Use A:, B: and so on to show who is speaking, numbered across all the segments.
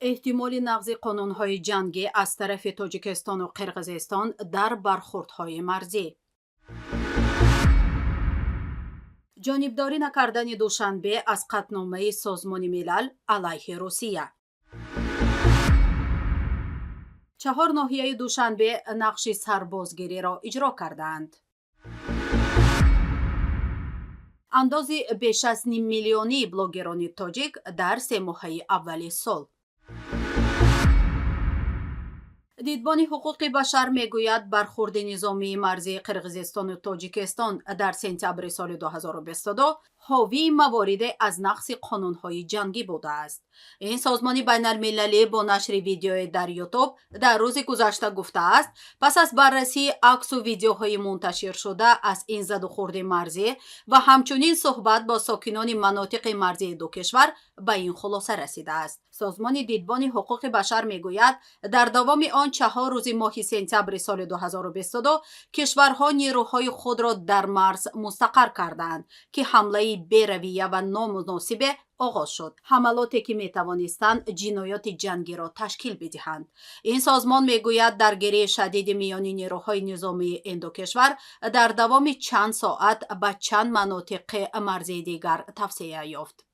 A: احتمال نقض قانون‌های جنگی از طرف تاجیکستان و قرقیزستان در برخوردهای مرزی. جانبداری نکردن دوشنبه از قطعنامه سازمان ملل علیه روسیه. 4 ناحیه دوشنبه نقش سربازگیری را اجرا کردند. اندازی بیش از نیم میلیونی بلاگران تاجیک در 3 ماهه اول سال. دیدبان حقوق بشر میگوید برخورد نظامی مرزی قرقیزستان و تاجیکستان در سپتامبر سال 2022 حاوی موارد از نقض قانون‌های جنگی بوده است. این سازمان بین المللی با نشر ویدیوی در یوتیوب در روز گذشته گفته است پس از بررسی عکس و ویدیوهای منتشر شده از این زد و خورد مرزی و همچنین صحبت با ساکنان مناطق مرزی دو کشور به این خلاصه رسیده است. سازمان دیدبان حقوق بشر میگوید در دوام آن 4 روز ماه سپتامبر سال 2022 کشورها نیروهای خود را در مرز مستقر کردند که حمله بی‌رویه و نامناسب آغاز شد. حملاتی که میتوانستند جنایات جنگی را تشکیل بدهند. این سازمان میگوید درگیری شدید میان نیروهای نظامی این دو کشور در دوام چند ساعت به چند مناطق مرزی دیگر توسعه یافت.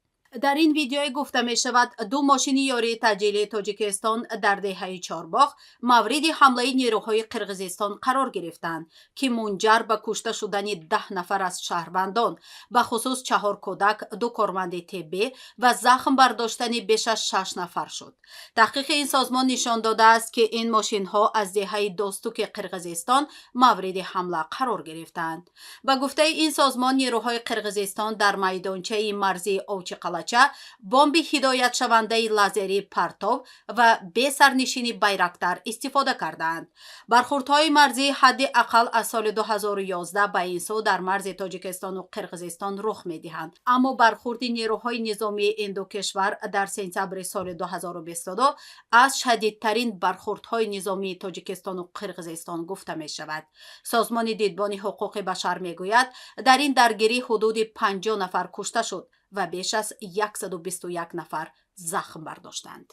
A: در این ویدیو گفته می شود 2 ماشین یاری تجهیزی تاجیکستان در دهه چهارباغ مورد حمله نیروهای قرقیزستان قرار گرفتند که منجر به کشته شدن 10 نفر از شهروندان به خصوص 4 کودک، 2 کارمند طبی و زخم برداشتن بیش از 6 نفر شد. تحقیق این سازمان نشان داده است که این ماشین ها از دهه دوستوک قرقیزستان مورد حمله قرار گرفتند. به گفته این سازمان نیروهای قرقیزستان در میدانچه مرزی اوچقلچه بمب هدایت شونده لازری پرتاب و به سرنشین بیرکتر استفاده کردند. برخوردهای مرزی حداقل از سال 2011 به این سو در مرز تاجیکستان و قرقیزستان رخ می‌دهند، اما برخورد نیروهای نظامی این دو کشور در سپتامبر سال 2022 از شدیدترین برخوردهای نظامی تاجیکستان و قرقیزستان گفته می شود. سازمان دیدبان حقوق بشر میگوید در این درگیری حدود 50 نفر کشته شد و بیش از 121 نفر زخم برداشتند.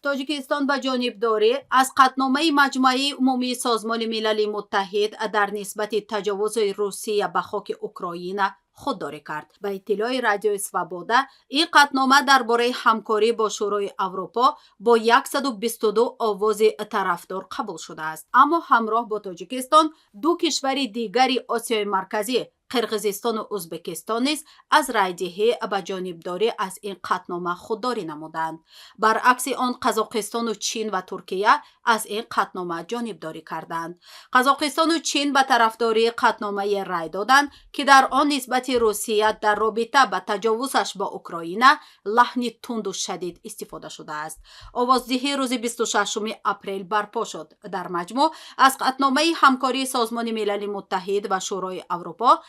A: تاجیکستان به جانبداری از قطعنامه مجمع عمومی سازمان ملل متحد در نسبت تجاوز روسیه به خاک اوکراین خودداری کرد. به اطلاع رادیو سوابودا این قطعنامه درباره همکاری با شورای اروپا با 122 آواز طرفدار قبول شده است، اما همراه با تاجیکستان 2 کشور دیگری آسیای مرکزی قرقیزستان و ازبکستان نیز از رایدهی به جانبداری از این قطعنامه خودداری نمودند. برعکس آن قزاقستان و چین و ترکیه از این قطعنامه جانبداری کردند. قزاقستان و چین به طرفداری قطعنامه رای دادند که در آن نسبت روسیه در رابطه با تجاوزش به اوکراین لحن تند و شدید استفاده شده است. آوازدهی روز 26 اپریل برپا شد. در مجموع از قطعنامه همکاری سازمان ملل متحد و شورای اروپا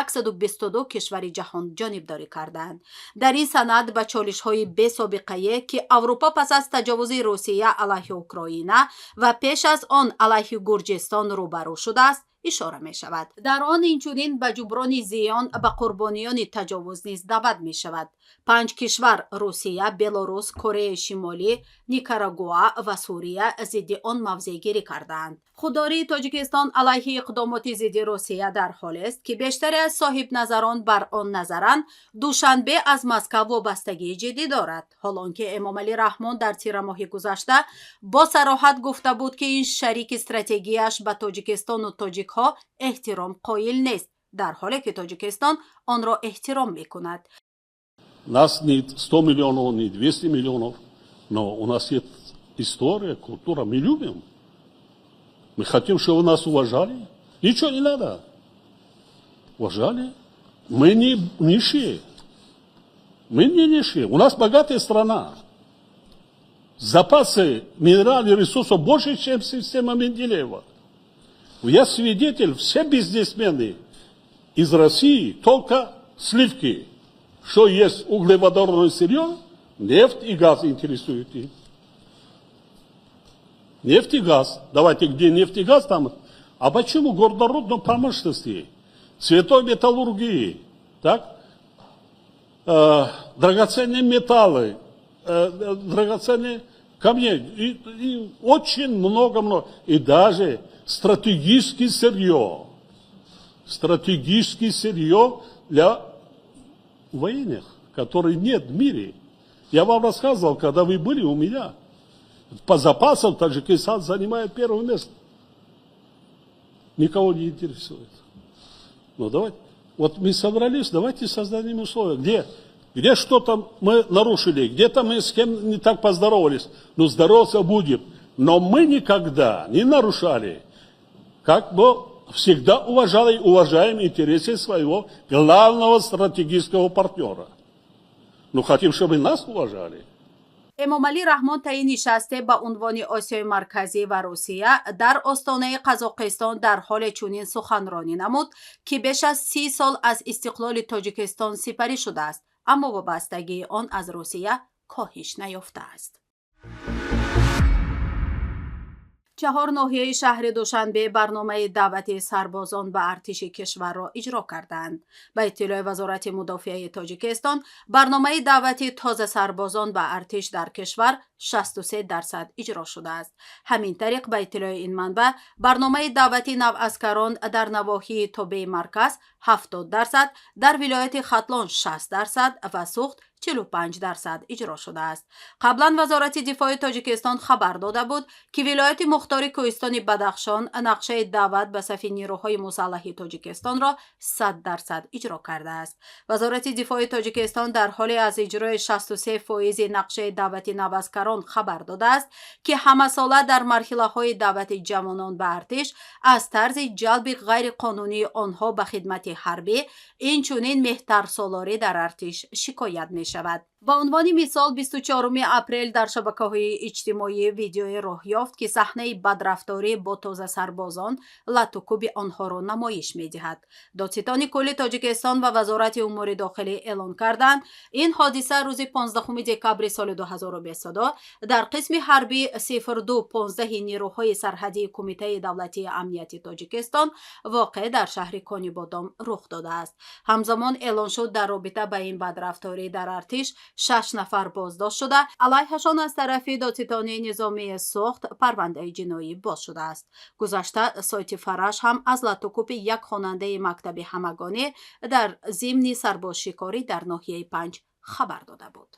A: 122 کشور جهان جانبداری کردند. در این سند به چالش‌های بی‌سابقه‌ای که اروپا پس از تجاوز روسیه علیه اوکراین و پیش از آن علیه گرجستان روبرو شده است اشاره می شود. در آن اینچنین به جبران زیان به قربانیان تجاوز نیز دعوت می شود. 5 کشور روسیه، بلاروس، کره شمالی، نیکاراگوآ و سوریه ضد آن موضع‌گیری کردند. خودداری تاجیکستان علیه اقدامات ضد روسیه در حالی است که بیشتر از صاحب نظران بر آن نظرند دوشنبه از مسکو وابستگی جدی دارد، حالانکه امام علی رحمان در تیر ماه گذشته با صراحت گفته بود که این شریک استراتژیش به تاجیکستان و تاجیک ها احترام قائل نیست، در حالی که تاجیکستان آن را احترام می‌کند.
B: Нас не 100 миллионов, не 200 миллионов, но у нас есть история, культура, мы любим. Мы хотим, чтобы нас уважали. Ничего не надо. Уважали. Мы не нищие. Мы не нищие. У нас богатая страна. Запасы минеральных ресурсов больше, чем система Менделеева. Я свидетель, все бизнесмены из России только сливки. Что есть углеводородное сырье, нефть и газ интересуют их. Нефть и газ. Давайте, где нефть и газ, там. А почему горнорудной промышленности, цветной металлургии, так? драгоценные металлы, драгоценные камни, и очень много-много. И даже стратегическое сырье для военных, которых нет в мире. Я вам рассказывал, когда вы были у меня, по запасам Таджикистан занимает первое место. Никого не интересует. Но давайте, вот мы собрались, давайте создадим условия. Где что-то мы нарушили, где-то мы с кем не так поздоровались, но здороваться будем. Но мы никогда не нарушали, как бы всегда уважаем интересы своего главного стратегического партнера. Но хотим, чтобы нас уважали.
A: эмомалӣ раҳмон таи нишасте ба унвони осиёи марказӣ ва русия дар остонаи қазоқистон дар ҳоле чунин суханронӣ намуд ки беш аз 30 сол аз истиқлоли тоҷикистон сипарӣ шудааст, аммо вобастагии он аз русия коҳиш наёфтааст. 4 ноҳияи шаҳри Душанбе барномаи даъвати сарбозон ба артиши кишварро иҷро карданд. Ба иттилои вазорати мудофиаи Тоҷикистон, барномаи даъвати тоза сарбозон ба артиш дар кишвар 63% иҷро шудааст. Ҳамин тариқ ба иттилои ин манбаъ, барномаи даъвати наваскарон дар навоҳии Тобеи марказ 70%, дар вилояти Хатлон 60% ва Суғд 45% иҷро шудааст. Қаблан вазорати дифои Тоҷикистон хабар дода буд, ки вилояти мухтори Кӯҳистони Бадахшон нақшаи даъват ба сафи нирӯҳои мусаллаҳи Тоҷикистонро 100% иҷро кардааст. Вазорати дифои Тоҷикистон дар ҳоле аз иҷрои 63% нақшаи даъвати наваскарон хабар додааст, ки ҳамасола дар марҳилаҳои даъвати ҷавонон ба артиш аз тарзи ҷалби ғайриқонунии онҳо ба хидмати ҳарбӣ, инчунин меҳтарсолорӣ дар артиш шикоят мешавад. ба унвони мисол 24 апрел дар шабакаҳои иҷтимоӣ видеое роҳ ёфт, ки саҳнаи бадрафторӣ бо тоза сарбозон латукуби онҳоро намоиш медиҳад. Додситони кулли Тоҷикистон ва вазорати умури дохилӣ эълон карданд, ин ҳодиса рӯзи 15 декабри соли 2022 дар қисми ҳарбӣ 0215 нирӯҳои сарҳадии Кумитаи давлатии амнияти Тоҷикистон воқеъ дар шаҳри Конибодом рух додааст. ҳамзамон эълон шуд дар робита ба ин бадрафторӣ дар артиш 6 нафар боздошт шуда, алайҳашон аз тарафи додситони низомии Суғд парвандаи ҷиноӣ боз шудааст. Гузашта сайти Фараш ҳам аз латукуби як хонандаи мактаби ҳамагонӣ дар зимни сарбозшикорӣ дар ноҳияи Панҷ хабар дода буд.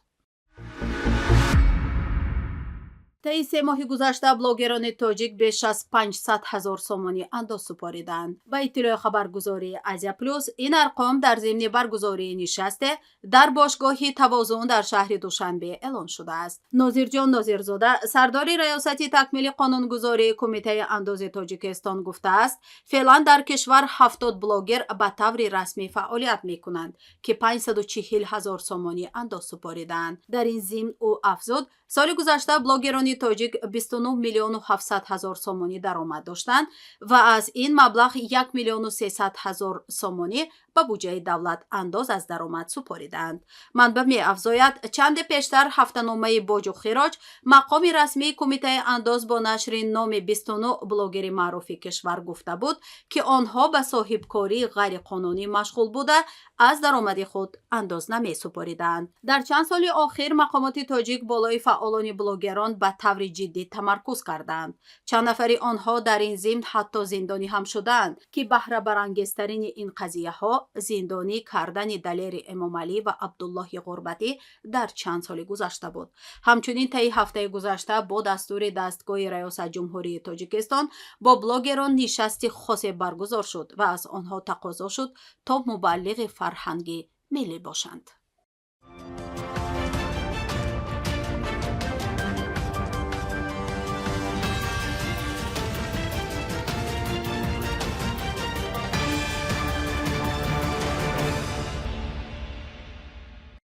A: таи 3 моҳи гузашта блогерони тоҷик беш аз 500 000 сомонӣ андоз супориданд. Ба иттилои хабаргузории Азия Плюс, ин арқом дар зимни баргузории нишасте дар бошгоҳи Тавозун дар шаҳри Душанбе эълон шудааст. Нозирҷон Нозирзода, сардори раёсати такмили қонунгузории Кумитаи андози Тоҷикистон гуфтааст, феълан дар кишвар 70 блогер ба таври расмӣ фаъолият мекунанд, ки 540 000 сомонӣ андоз супориданд. Дар ин зимн ӯ афзуд, соли гузашта блогерони тоҷик 29 миллиону 700 000 сомонӣ даромад доштанд ва аз ин маблағ 1 миллиону 300 000 сомонӣ ба буҷаи давлат андоз аз даромад супориданд. манбаъ меафзояд, чанде пештар ҳафтаномаи боҷу хироҷ мақоми расмии Кумитаи андоз бо нашри номи 29 блогери маъруфи кишвар гуфта буд, ки онҳо ба соҳибкории ғайриқонунӣ машғул буда аз даромади худ андоз намесупориданд. дар чанд соли охир мақомоти тоҷик болои фаъолони блогерон ба таври ҷиддӣ тамаркуз карданд. чанд нафари онҳо дар ин зимн ҳатто зиндонӣ ҳам шуданд, ки баҳрабарангезтарини ин қазияҳо зиндонӣ кардани Далери Эмомалӣ ва Абдуллоҳи Ғурбатӣ дар чанд соли гузашта буд. ҳамчунин таи ҳафтаи гузашта бо дастури дастгоҳи раёсатҷумҳурии Тоҷикистон бо блогерон нишасти хосе баргузор шуд ва аз онҳо тақозо шуд то мубаллиғи фарҳанги миллӣ бошанд.